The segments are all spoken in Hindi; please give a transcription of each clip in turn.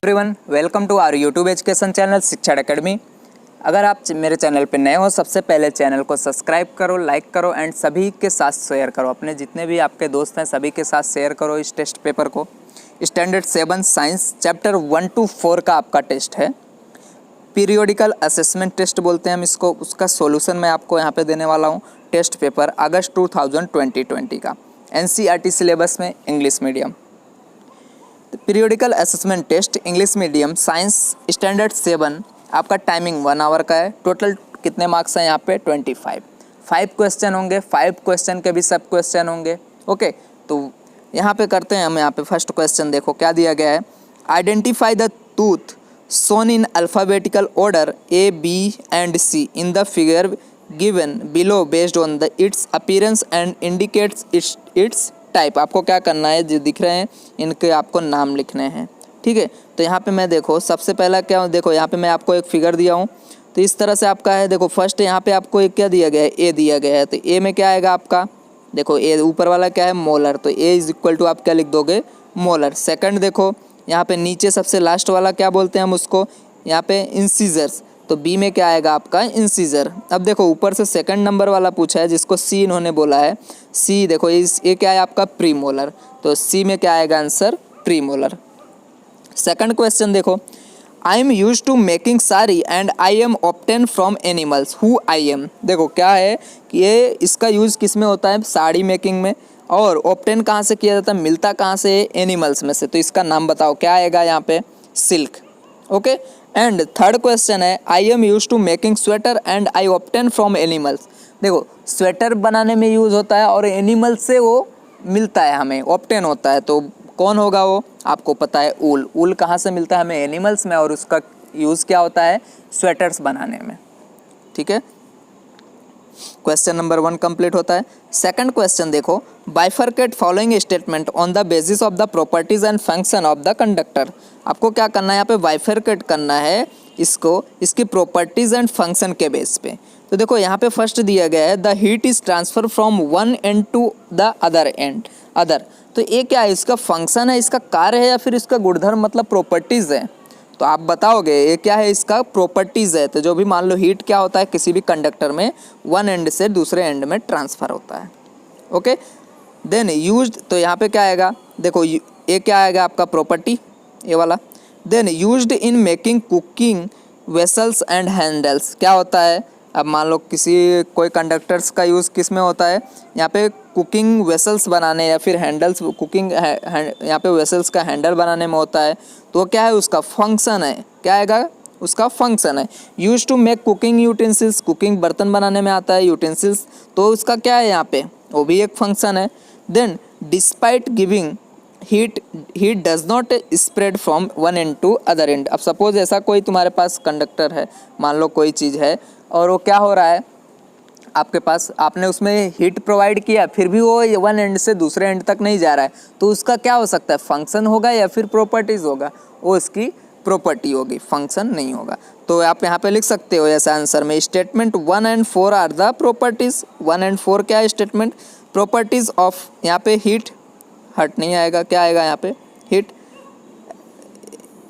Everyone, welcome to our YouTube education channel Shikshan academy. अगर आप मेरे चैनल पर नए हो, सबसे पहले चैनल को सब्सक्राइब करो, लाइक करो एंड सभी के साथ शेयर करो। अपने जितने भी आपके दोस्त हैं सभी के साथ शेयर करो इस टेस्ट पेपर को। स्टैंडर्ड 7 साइंस चैप्टर 1 to 4 का आपका टेस्ट है। पीरियोडिकल असेसमेंट टेस्ट बोलते हैं हम इसको। उसका सॉल्यूशन मैं आपको यहाँ पे देने वाला हूँ। टेस्ट पेपर अगस्त 2020 का, NCERT सिलेबस में, English medium. Periodical assessment test English medium science standard 7, आपका टाइमिंग 1 आवर का है। टोटल कितने मार्क्स हैं यहाँ पे? 25। 5 क्वेश्चन होंगे, 5 क्वेश्चन के भी सब क्वेश्चन होंगे। ओके, तो यहाँ पे करते हैं हम। यहाँ पे फर्स्ट क्वेश्चन देखो क्या दिया गया है। Identify the tooth shown in alphabetical order A, B and C in the figure given below based on its appearance and indicates its type। आपको क्या करना है, जो दिख रहे हैं इनके आपको नाम लिखने हैं। ठीक है, तो यहाँ पे मैं देखो सबसे पहला क्या, देखो यहाँ पे मैं आपको एक फिगर दिया हूँ, तो इस तरह से आपका है। देखो फर्स्ट यहाँ पे आपको एक क्या दिया गया है, ए दिया गया है। तो ए में क्या आएगा आपका, देखो ए ऊपर वाला क्या है, मोलर, तो ए इज इक्वल टू आप क्या लिख दोगे, मोलर। सेकंड देखो यहाँ पे नीचे सबसे लास्ट वाला क्या बोलते हैं हम उसको, यहाँ पे इंसीजर्स, तो बी में क्या आएगा आपका, इंसीजर। अब देखो ऊपर से सेकंड नंबर वाला पूछा है जिसको सी इन्होंने बोला है, सी देखो ये क्या है आपका, प्रीमोलर, तो सी में क्या आएगा आंसर, प्रीमोलर। सेकंड क्वेश्चन देखो, I am use to making sari and I am obtain from animals who I am. देखो क्या है कि ये इसका यूज़ किस में होता है, साड़ी मेकिंग में, और ऑब्टेन कहाँ से किया जाता है, मिलता कहाँ से, एनिमल्स में से। तो इसका नाम बताओ, क्या आएगा यहाँ पे, silk. Okay, and third question है, I am use to making sweater and I obtain from animals. देखो स्वेटर बनाने में यूज़ होता है और एनिमल से वो मिलता है, हमें ऑब्टेन होता है, तो कौन होगा वो, आपको पता है, ऊल। ऊल कहाँ से मिलता है हमें, एनिमल्स में, और उसका यूज़ क्या होता है, स्वेटर्स बनाने में। ठीक है, क्वेश्चन नंबर 1 कंप्लीट होता है। सेकंड क्वेश्चन देखो, bifurcate following statement on the basis of the properties and function of the conductor. आपको क्या करना है यहाँ पे, बाइफरकेट करना है इसको, इसकी प्रॉपर्टीज एंड फंक्शन के बेस पे। तो देखो यहाँ पे फर्स्ट दिया गया है, the heat is transfer from one end to the other end, other, तो ये क्या है, इसका फंक्शन है, इसका कार्य है, या फिर इसका गुणधर्म मतलब प्रॉपर्टीज है। तो आप बताओगे ये क्या है, इसका प्रॉपर्टीज़ है। तो जो भी मान लो हीट क्या होता है, किसी भी कंडक्टर में वन एंड से दूसरे एंड में ट्रांसफ़र होता है। ओके, देन यूज्ड, तो यहाँ पे क्या आएगा, देखो ये क्या आएगा आपका, प्रॉपर्टी, ये वाला। Then used in making cooking vessels and handles, क्या होता है, अब मान लो कोई कंडक्टर्स का यूज़ किस में होता है, यहाँ पे कुकिंग वेसल्स बनाने, या फिर हैंडल्स, कुकिंग यहाँ पे वेसल्स का हैंडल बनाने में होता है। तो क्या है, उसका फंक्शन है, क्या आएगा, उसका फंक्शन है। Use to make cooking utensils, cooking बर्तन बनाने में आता है, यूटेंसिल्स, तो उसका क्या है यहाँ पे, वो भी एक फंक्शन है। Then despite giving heat does not spread from one end to other end. अब सपोज ऐसा कोई तुम्हारे पास कंडक्टर है, मान लो कोई चीज़ है, और वो क्या हो रहा है आपके पास, आपने उसमें हीट प्रोवाइड किया, फिर भी वो वन एंड से दूसरे एंड तक नहीं जा रहा है, तो उसका क्या हो सकता है, फंक्शन होगा या फिर प्रॉपर्टीज़ होगा, वो इसकी प्रॉपर्टी होगी, फंक्शन नहीं होगा। तो आप यहाँ पे लिख सकते हो ऐसा आंसर में, statement 1 and 4 are the properties. 1 and 4 क्या है, स्टेटमेंट, प्रॉपर्टीज़ ऑफ, यहाँ पे हीट, हट नहीं आएगा, क्या आएगा यहाँ पे, हीट,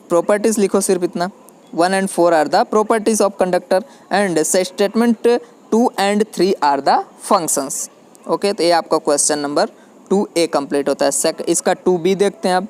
प्रॉपर्टीज़ लिखो सिर्फ इतना। 1 and 4 are the properties of conductor and statement 2 and 3 are the functions. Okay, तो ये आपका क्वेश्चन नंबर 2A कंप्लीट होता है। इसका 2B देखते हैं अब।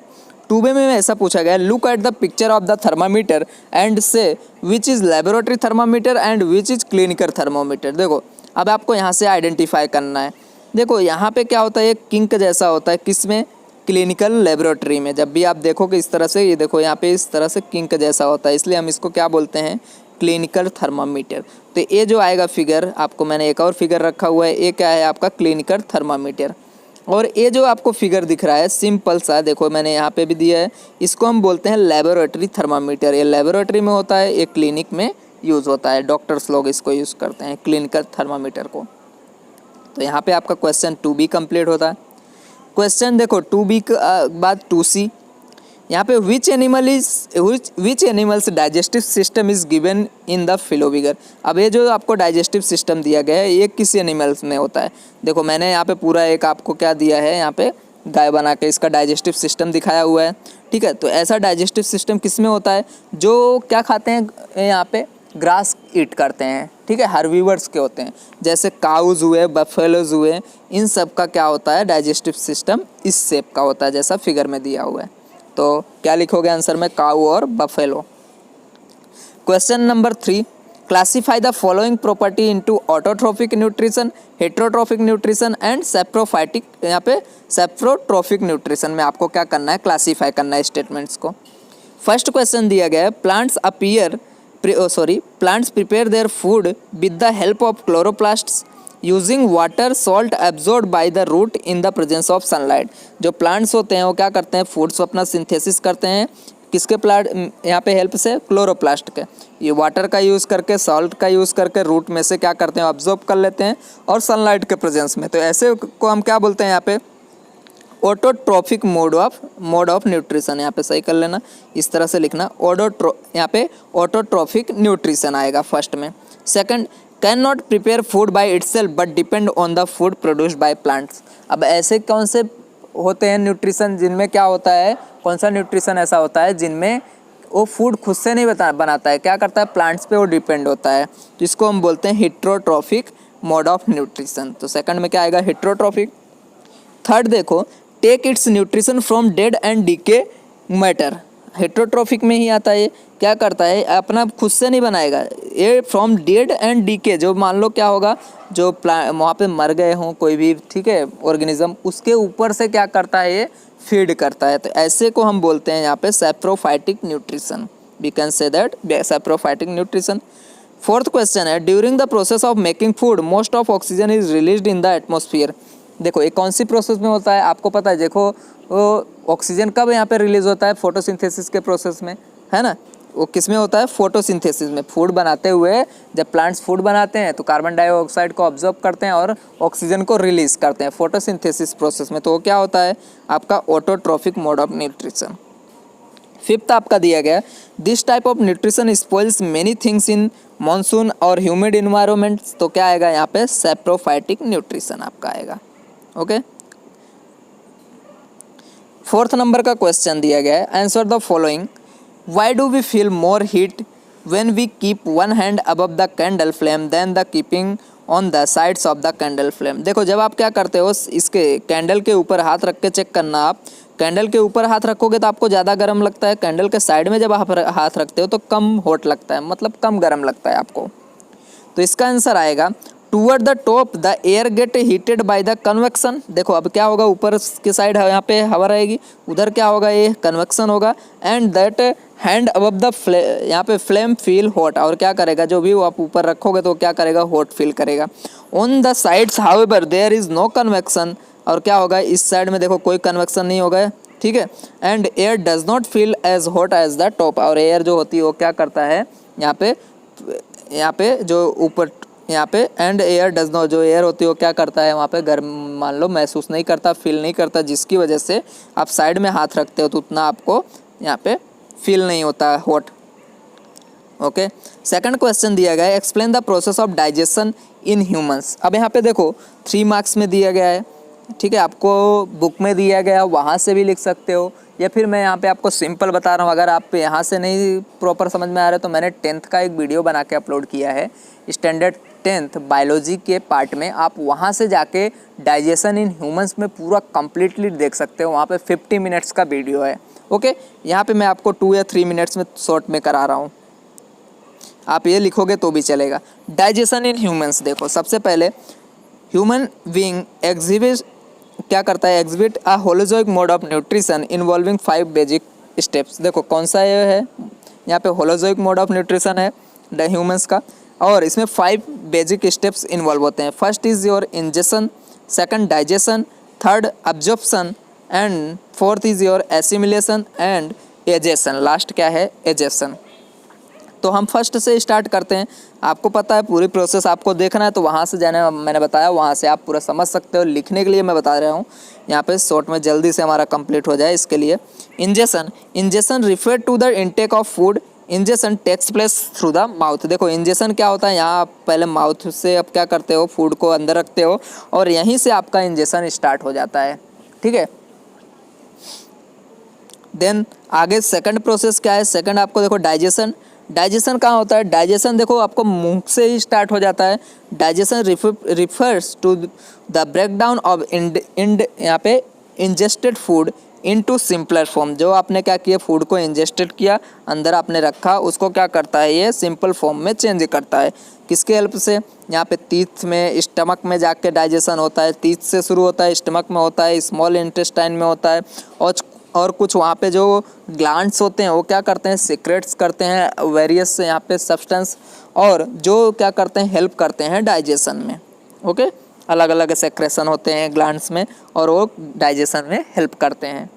2B में ऐसा पूछा गया, look at the picture of the thermometer and say which is laboratory thermometer and which is clinical thermometer. देखो अब आपको यहाँ से आइडेंटिफाई करना है। देखो यहाँ पे क्या होता है, एक किंक जैसा होता है, किस में, क्लिनिकल लेबोरेटरी में। जब भी आप देखोगे इस तरह से, ये देखो यहाँ पे इस तरह से किंक जैसा होता है, इसलिए हम इसको क्या बोलते हैं, क्लिनिकल थर्मामीटर। तो ये जो आएगा फिगर, आपको मैंने एक और फिगर रखा हुआ है, ये क्या है आपका, क्लिनिकल थर्मामीटर। और ये जो आपको फिगर दिख रहा है सिंपल सा, देखो मैंने यहाँ पे भी दिया है, इसको हम बोलते हैं लेबोरेटरी थर्मामीटर। ये लेबोरेटरी में होता है, ये क्लिनिक में यूज़ होता है, डॉक्टर्स लोग इसको यूज़ करते हैं, क्लिनिकल थर्मामीटर को। तो यहाँ पे आपका क्वेश्चन 2B कंप्लीट होता है। क्वेश्चन देखो 2B के बाद 2C, यहाँ पे which animals digestive system is given in the following figure. अब ये जो आपको डाइजेस्टिव सिस्टम दिया गया है, ये किस एनिमल्स में होता है। देखो मैंने यहाँ पे पूरा एक आपको क्या दिया है, यहाँ पे गाय बना के इसका डाइजेस्टिव सिस्टम दिखाया हुआ है। ठीक है। तो ऐसा डाइजेस्टिव सिस्टम किस में होता है, जो क्या खाते हैं यहाँ पे, ग्रास ईट करते हैं, ठीक है, हर्बीवर्स के होते हैं, जैसे काउज हुए, बफेलोज हुए, इन सब का क्या होता है, डाइजेस्टिव सिस्टम इस शेप का होता है जैसा फिगर में दिया हुआ है। तो क्या लिखोगे आंसर में, काऊ और buffalo. Question number 3, classify the following property into autotrophic nutrition, heterotrophic nutrition and saprophytic, यहाँ पे सेप्रोट्रोफिक न्यूट्रिशन में आपको क्या करना है, क्लासीफाई करना है स्टेटमेंट्स को। फर्स्ट क्वेश्चन दिया गया है, plants prepare their food with the help of chloroplasts using water salt absorbed by the root in the presence of sunlight. जो प्लांट्स होते हैं वो क्या करते हैं, फूड्स अपना सिंथेसिस करते हैं किसके प्लांट यहाँ पे हेल्प से, क्लोरोप्लास्ट के। ये वाटर का यूज़ करके, सॉल्ट का यूज़ करके रूट में से क्या करते हैं, ऑब्जॉर्ब कर लेते हैं और सनलाइट के प्रेजेंस में। तो ऐसे को हम क्या बोलते हैं यहाँ पे, ऑटोट्रॉफिक मोड ऑफ न्यूट्रिशन। यहाँ पे सही कर लेना, इस तरह से लिखना, यहाँ पे ऑटोट्रॉफिक न्यूट्रिशन आएगा फर्स्ट में। Second, can not prepare food by itself but depend on the food produced by plants. अब ऐसे कौन से होते हैं न्यूट्रिशन जिनमें क्या होता है, कौन सा न्यूट्रिशन ऐसा होता है जिनमें वो फूड खुद से नहीं बनाता है, क्या करता है, प्लांट्स पे वो डिपेंड होता है, तो इसको हम बोलते हैं हेट्रोट्रॉफिक मोड ऑफ न्यूट्रिशन। तो सेकंड में क्या आएगा, हेट्रोट्रॉफिक। थर्ड देखो, take its nutrition from dead and decay matter, heterotrophic में ही आता है। ये क्या करता है, अपना खुद से नहीं बनाएगा, ये फ्रॉम डेड एंड डीके, जो मान लो क्या होगा, जो वहाँ पे मर गए हों कोई भी, ठीक है, ऑर्गेनिज्म, उसके ऊपर से क्या करता है, ये फीड करता है। तो ऐसे को हम बोलते हैं यहाँ पे saprophytic nutrition, we can say that saprophytic nutrition. Fourth question है, during the process of making food most of oxygen is released in the atmosphere. देखो ये कौन सी प्रोसेस में होता है, आपको पता है, देखो वो ऑक्सीजन कब यहाँ पे रिलीज होता है, फोटोसिंथेसिस के प्रोसेस में, है ना। वो किस में होता है, फोटोसिंथेसिस में। फूड बनाते हुए जब प्लांट्स फूड बनाते हैं तो कार्बन डाइऑक्साइड को ऑब्जर्व करते हैं और ऑक्सीजन को रिलीज करते हैं फोटोसिंथेसिस प्रोसेस में। तो वो क्या होता है, आपका autotrophic mode of nutrition. Fifth आपका दिया गया, this type of nutrition spoils many things in monsoon और ह्यूमिड इन्वायरमेंट। तो क्या आएगा यहाँ पे, सेप्रोफाइटिक न्यूट्रिशन आपका आएगा। ओके, फोर्थ नंबर का क्वेश्चन दिया गया है, answer the following, why do we feel more heat when we keep one hand above the candle flame than the keeping on the sides of the candle flame. देखो जब आप क्या करते हो, इसके कैंडल के ऊपर हाथ रख के चेक करना, आप कैंडल के ऊपर हाथ रखोगे तो आपको ज़्यादा गर्म लगता है, कैंडल के साइड में जब आप हाथ रखते हो तो कम हॉट लगता है, मतलब कम गर्म लगता है आपको। तो इसका आंसर आएगा, toward the top the air gate heated by the convection. देखो अब क्या होगा, ऊपर की साइड यहाँ पे हवा रहेगी, उधर क्या होगा, ये कन्वेक्शन होगा। And that hand above the यहाँ पे फ्लेम फील हॉट, और क्या करेगा, जो भी वो आप ऊपर रखोगे तो क्या करेगा, हॉट फील करेगा। On the sides however there is no convection, और क्या होगा, इस साइड में देखो कोई कन्वेक्शन नहीं होगा, ठीक है। And air does not feel as hot as the top, और एयर जो होती है वो क्या करता है, यहाँ पे जो ऊपर यहाँ पे, एंड एयर डज नॉट, जो एयर होती है वो क्या करता है, वहाँ पे गर्म मान लो महसूस नहीं करता, फील नहीं करता, जिसकी वजह से आप साइड में हाथ रखते हो तो उतना आपको यहाँ पे फील नहीं होता हॉट। ओके, सेकंड क्वेश्चन दिया गया है, explain the process of digestion in humans. अब यहाँ पे देखो 3 मार्क्स में दिया गया है, ठीक है, आपको बुक में दिया गया, वहाँ से भी लिख सकते हो, या फिर मैं यहाँ पे आपको सिंपल बता रहा हूँ। अगर आप यहाँ से नहीं प्रॉपर समझ में आ रहा है तो मैंने 10th का एक वीडियो बना के अपलोड किया है, स्टैंडर्ड 10th बायोलॉजी के पार्ट में, आप वहाँ से जाके डाइजेशन इन ह्यूमंस में पूरा कंप्लीटली देख सकते हो, वहाँ पे 50 मिनट्स का वीडियो है। ओके, यहाँ पे मैं आपको 2 या 3 मिनट्स में शॉर्ट में करा रहा हूँ, आप ये लिखोगे तो भी चलेगा। डाइजेशन इन ह्यूमंस, देखो सबसे पहले ह्यूमन बीइंग एग्जिबिट क्या करता है, exhibit a holozoic mode of nutrition involving 5 basic steps. देखो कौन सा ये है, यहाँ पे होलोजोइक मोड ऑफ न्यूट्रिशन है ह्यूमंस का, और इसमें 5 बेसिक स्टेप्स इन्वॉल्व होते हैं। First is your ingestion, second digestion, third absorption, and fourth is your assimilation and egestion. Last क्या है, एजेशन। तो हम फर्स्ट से स्टार्ट करते हैं, आपको पता है पूरी प्रोसेस आपको देखना है तो वहाँ से जाने, मैंने बताया वहाँ से आप पूरा समझ सकते हो, लिखने के लिए मैं बता रहा हूँ यहाँ पे शॉर्ट में, जल्दी से हमारा कंप्लीट हो जाए इसके लिए। Ingestion, ingestion refer to the intake of food, ingestion takes place through the mouth. देखो इंजेशन क्या होता है, यहाँ आप पहले माउथ से आप क्या करते हो, फूड को अंदर रखते हो और यहीं से आपका इंजेशन स्टार्ट हो जाता है, ठीक है। देन आगे सेकंड प्रोसेस क्या है, सेकंड आपको देखो डाइजेशन। डाइजेशन कहाँ होता है, डाइजेशन देखो आपको मुंह से ही स्टार्ट हो जाता है। Digestion refers to the breakdown of यहाँ पे ingested food into simpler form. जो आपने क्या किया, फूड को इंजेस्टेड किया, अंदर आपने रखा, उसको क्या करता है ये सिंपल फॉर्म में चेंज करता है। किसके हेल्प से, यहाँ पे टीथ में, स्टमक में जाके डाइजेशन होता है। टीथ से शुरू होता है, स्टमक में होता है, स्मॉल इंटेस्टाइन में होता है, और कुछ वहाँ पे जो ग्लैंड्स होते हैं वो क्या करते हैं, सीक्रेट्स करते हैं वेरियस यहाँ पे सब्सटेंस, और जो क्या करते हैं, हेल्प करते हैं डाइजेशन में। ओके, अलग अलग सेक्रेशन होते हैं ग्लैंड्स में और वो डाइजेशन में हेल्प करते हैं।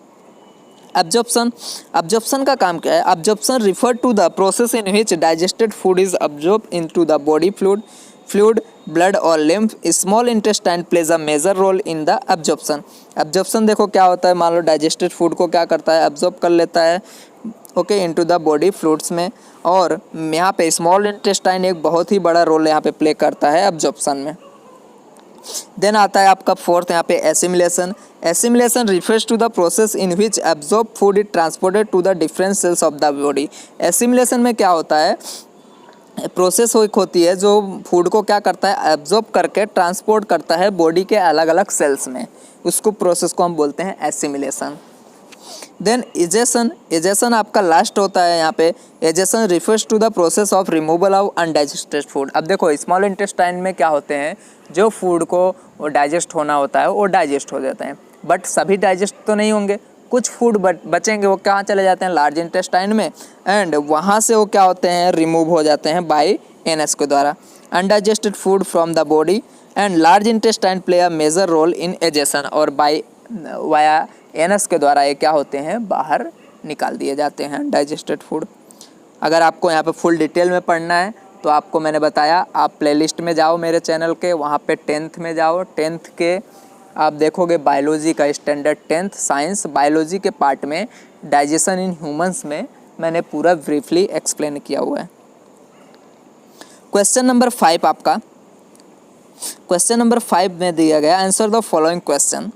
एब्जॉर्प्शन, एब्जॉर्प्शन का काम क्या है, absorption refer to the process in which digested food is absorb into the body fluid blood और lymph. Small intestine plays a major role in the absorption. Absorption देखो क्या होता है, मान लो डाइजेस्टेड फूड को क्या करता है, एब्जॉर्ब कर लेता है okay into the body fluids में, और यहाँ पे स्मॉल इंटेस्टाइन एक बहुत ही बड़ा रोल यहाँ पे प्ले करता है एब्जॉर्प्शन में। देन आता है आपका फोर्थ यहाँ पे assimilation. Assimilation refers to the process in which absorb food is transported to the different cells of the body. Assimilation में क्या होता है, प्रोसेस होती है जो फूड को क्या करता है, एब्जॉर्ब करके ट्रांसपोर्ट करता है बॉडी के अलग अलग सेल्स में, उसको प्रोसेस को हम बोलते हैं एसिमिलेशन। देन इजेशन, इजेशन आपका लास्ट होता है यहाँ पे। Egestion refers to the process of removal of undigested food. अब देखो स्मॉल इंटेस्टाइन में क्या होते हैं, जो फूड को डाइजेस्ट होना होता है वो डाइजेस्ट हो जाते हैं, बट सभी डाइजेस्ट तो नहीं होंगे, कुछ फूड बचेंगे, वो कहाँ चले जाते हैं, लार्ज इंटेस्टाइन में, एंड वहाँ से वो क्या होते हैं, रिमूव हो जाते हैं बाय एनएस के द्वारा। Undigested food from the body and large intestine play a major role in egestion, और बाय वाया एनएस के द्वारा ये क्या होते हैं, बाहर निकाल दिए जाते हैं डाइजेस्टेड फूड। अगर आपको यहाँ पे फुल डिटेल में पढ़ना है तो आपको मैंने बताया, आप प्लेलिस्ट में जाओ मेरे चैनल के, वहाँ पे 10th में जाओ, 10th के आप देखोगे बायोलॉजी का स्टैंडर्ड 10th साइंस बायोलॉजी के पार्ट में डाइजेशन इन ह्यूमंस में मैंने पूरा ब्रीफली एक्सप्लेन किया हुआ है। क्वेश्चन नंबर 5 आपका, क्वेश्चन नंबर 5 में दिया गया, answer the following question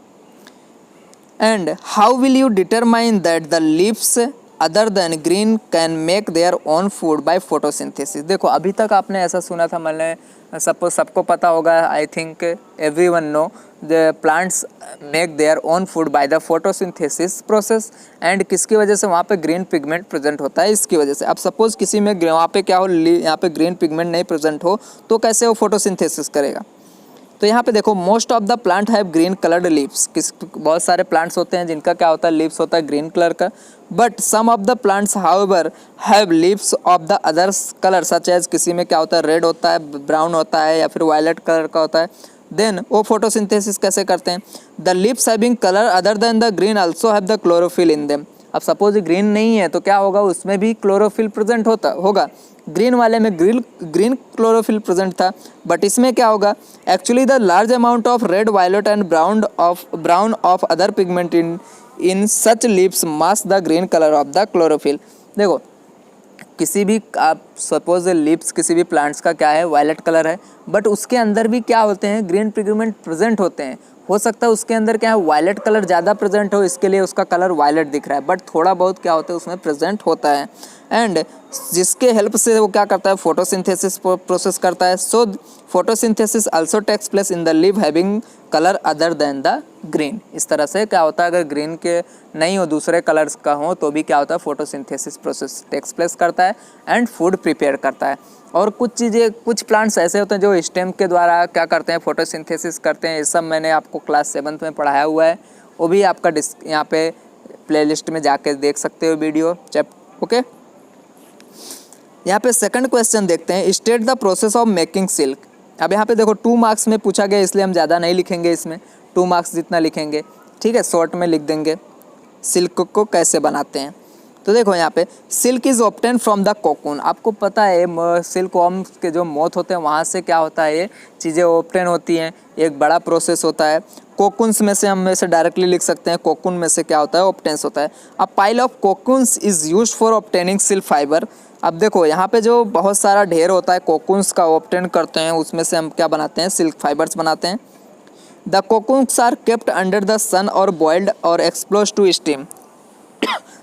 and how will you determine that the leaves other than green can make their own food by photosynthesis. देखो अभी तक आपने ऐसा सुना था, मैंने सपोज सबको पता होगा, I think everyone know the plants make their own food by the photosynthesis process, and किसकी वजह से, वहाँ पे ग्रीन पिगमेंट प्रेजेंट होता है, इसकी वजह से। अब सपोज किसी में वहाँ पे क्या हो, यहाँ पे ग्रीन पिगमेंट नहीं प्रेजेंट हो तो कैसे वो फोटोसिंथेसिस करेगा। तो यहाँ पे देखो most of the plant have green coloured leaves, बहुत सारे प्लांट्स होते हैं जिनका क्या होता है, लीव्स होता है ग्रीन कलर का, but some of the plants however have leaves of the others colour such as, किसी में क्या होता है, रेड होता है, ब्राउन होता है, या फिर वायलेट कलर का होता है। देन वो फोटोसिंथेसिस कैसे करते हैं, the leaves having colour other than the green also have the chlorophyll in them. अब सपोज ग्रीन नहीं है तो क्या होगा, उसमें भी क्लोरोफिल प्रेजेंट होगा, ग्रीन वाले में ग्रीन क्लोरोफिल प्रेजेंट था, बट इसमें क्या होगा, actually the large amount of red violet and brown of other pigment in such leaves mask the green colour of the chlorophyll. देखो किसी भी आप सपोज लीव्स किसी भी प्लांट्स का क्या है, वायलेट कलर है, बट उसके अंदर भी क्या होते हैं, ग्रीन पिगमेंट प्रेजेंट होते हैं। हो सकता है उसके अंदर क्या है, वायलेट कलर ज़्यादा प्रेजेंट हो, इसके लिए उसका कलर वायलेट दिख रहा है, बट थोड़ा बहुत क्या होता है उसमें प्रेजेंट होता है, एंड जिसके हेल्प से वो क्या करता है, फोटोसिंथेसिस प्रोसेस करता है। So photosynthesis also takes place in the leave having colour other than the green. इस तरह से क्या होता है, अगर ग्रीन के नहीं हो, दूसरे कलर्स का हो, तो भी क्या होता है, फोटोसिंथेसिस प्रोसेस टेक्स प्लेस करता है एंड फूड प्रिपेयर करता है। और कुछ चीज़ें, कुछ प्लांट्स ऐसे होते हैं जो स्टेम के द्वारा क्या करते हैं, फोटोसिंथेसिस करते हैं। ये सब मैंने आपको क्लास 7th में पढ़ाया हुआ है, वो भी आपका यहाँ पे प्लेलिस्ट में जाके देख सकते हो वीडियो ओके। यहाँ पे सेकंड क्वेश्चन देखते हैं, state the process of making silk. अब यहाँ पे देखो 2 मार्क्स में पूछा गया, इसलिए हम ज़्यादा नहीं लिखेंगे इसमें, 2 मार्क्स जितना लिखेंगे, ठीक है, शॉर्ट में लिख देंगे सिल्क को कैसे बनाते हैं। तो देखो यहाँ पे silk is obtain from the cocoon. आपको पता है सिल्क वॉर्म्स के जो मोथ होते हैं वहाँ से क्या होता है, ये चीज़ें ऑब्टेन होती हैं, एक बड़ा प्रोसेस होता है। कोकून्स में से हम में से डायरेक्टली लिख सकते हैं, कोकून में से क्या होता है, ऑब्टेंस होता है। A pile of cocoons is used for obtaining silk fibre. अब देखो यहाँ पे जो बहुत सारा ढेर होता है कोकून्स का ऑब्टेन करते हैं, उसमें से हम क्या बनाते हैं, सिल्क फाइबर्स बनाते हैं। The cocoons are kept under the sun और बॉइल्ड और एक्सपोज्ड टू स्टीम।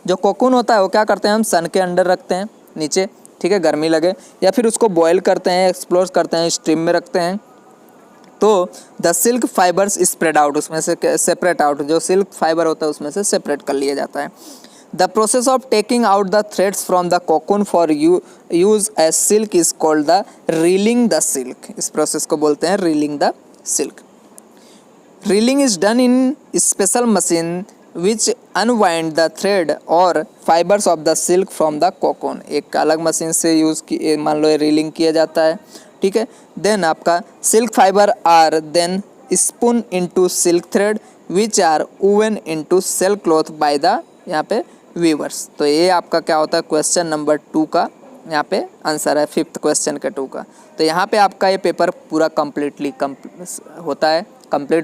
जो कोकून होता है वो क्या करते हैं, हम सन के अंडर रखते हैं नीचे, ठीक है, गर्मी लगे, या फिर उसको बॉयल करते हैं, एक्सप्लोर करते हैं, स्टीम में रखते हैं, तो the silk fibres spread out, उसमें से सेपरेट आउट, जो सिल्क फाइबर होता है उसमें से सेपरेट कर लिया जाता है। The process of taking out the threads from the cocoon for use as silk is called the reeling the silk. इस प्रोसेस को बोलते हैं reeling the silk. Reeling is done in special machine which unwind the thread और fibres of the silk from the cocoon. एक अलग मशीन से यूज़ की, मान लो रीलिंग किया जाता है, ठीक है। देन आपका silk fibre are then spun into silk thread which are woven into sale cloth by the यहाँ पे वीवर्स। तो ये आपका क्या होता है, क्वेश्चन नंबर 2 का यहाँ पे आंसर है, 5th क्वेश्चन के 2 का। तो यहाँ पे आपका ये पेपर पूरा कंप्लीट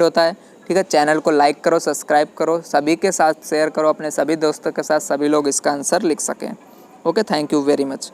होता है, ठीक है। चैनल को लाइक करो, सब्सक्राइब करो, सभी के साथ शेयर करो, अपने सभी दोस्तों के साथ, सभी लोग इसका आंसर लिख सकें। Okay, thank you very much.